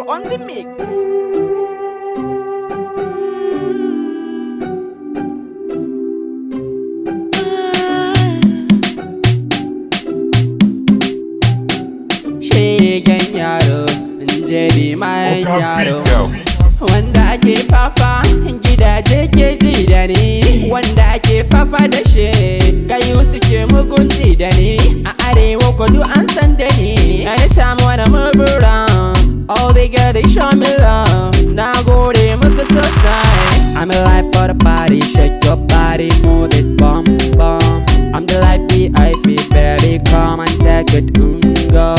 Pro on the mix. Shegen yaro, jebi mai yaro, wanda ake fafa gidaje ke ji da ni, wanda ake fafa da shi kayu suke mugunci da ni, a arewa kudu an san da ni. Anytime when I'm around, all they get is show me love. Na gode muku sosai. I'm alive for the party, shake your body, move it, bum bum. I'm the life VIP, baby, come and take it, go.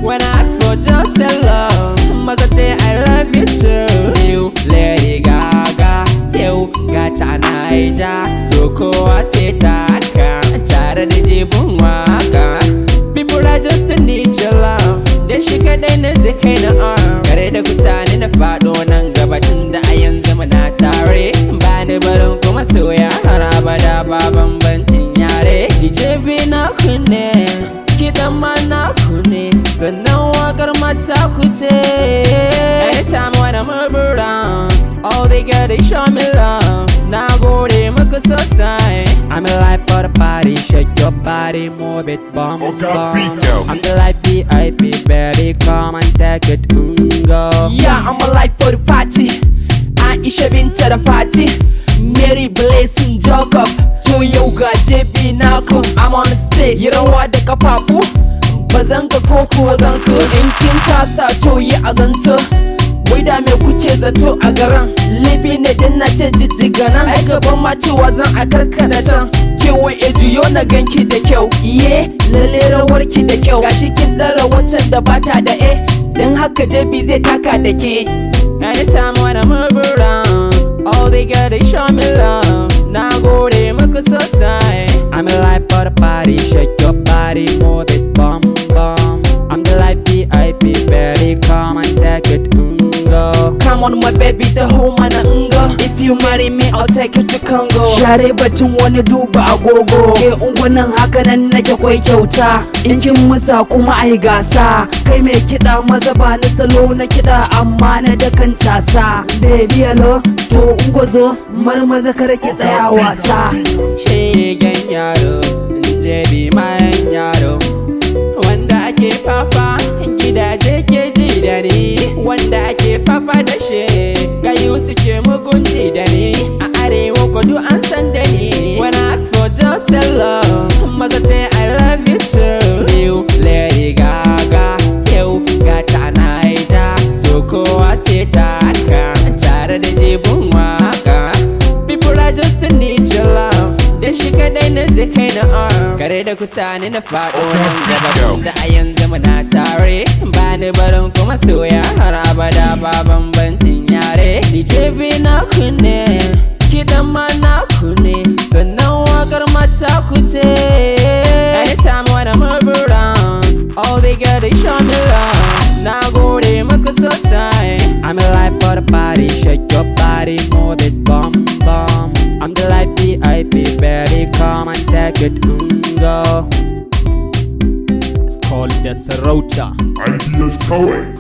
When I ask for just a love, must say I love you too. You, Lady Gaga, you got a Naija, so kowa sai taka, tare da jibin waka. People I just need your love, dan shi kadai na zai kai na arm. Kare da kusa ni na faɗo nan gaba tun da a yanzu muna tare. Ba ni barin kuma soya har abada ba bambancin yare. DJ na ku ne, kiɗan ma na ku ne, sannan wakar mata ku ce. Anytime when I'm around, all they get is show me love. Na gode muku sosai. I'm alive for the party, shake your body, move it, bum bum. I'm the life VIP, baby, come and take it, go. Yeah, I'm alive for the party. Aisha binta da Fati, Mary Blessing Jacob, to yoga JB Naku. I'm on the stage, you know what the kapapu? Bazanga koko zanku, in kin kasa to yi azanta. Wai da me kuke zato a garan, laifi ne dan na ce jijjiga nan. Ai gaban ma cewa zan a karkada can. Kewa juyo na ganki da kyau, iye lalle rawarki da kyau. Gashi kin dara waccan da bata da dan haka JB zai taka da ke. Anytime when I'm around, all they get is show me love. Na gode muku sosai. I'm alive for the party, shake your body, move it, bum bum. I'm the life VIP, baby, come and take it, go. Come on my baby, the whole man If you marry me, I'll take you to Congo. Share batun wani duba agogo. Ke ungunan haka nan nake kwai kyauta. In kin musa kuma ai gasa. Kai mai kiɗa maza ba ni salo na kiɗa amma na da kan casa. Baby hello, to ungozo marmaza kar ki tsaya wasa. Shegen yaro, jebi mai yaro, wanda ake fafa gidaje ke ji da ni, wanda ake fafa da shi kayu suke mugunci da ni, a arewa kudu an san da ni. When I ask for just a love, must say I love you too. You, Lady Gaga, you got a Naija, so kowa sai taka, tare da jibin waka. People I just need your love, dan shi kadai na zai kai na arm. Kare da kusa ni na faɗo nan gaba da a yanzu muna tare. Ba ni barin kuma soya har abada ba bambancin yare. DJ na ku ne, kiɗan ma na ku ne, sannan wakar mata ku ce. Anytime when I'm around, all they get is show me love. Na gode muku sosai. I'm alive for the party, shake your body, move it, bum bum. I'm the life VIP, baby, come and take it, go. It's called the Sarota. Ideas going.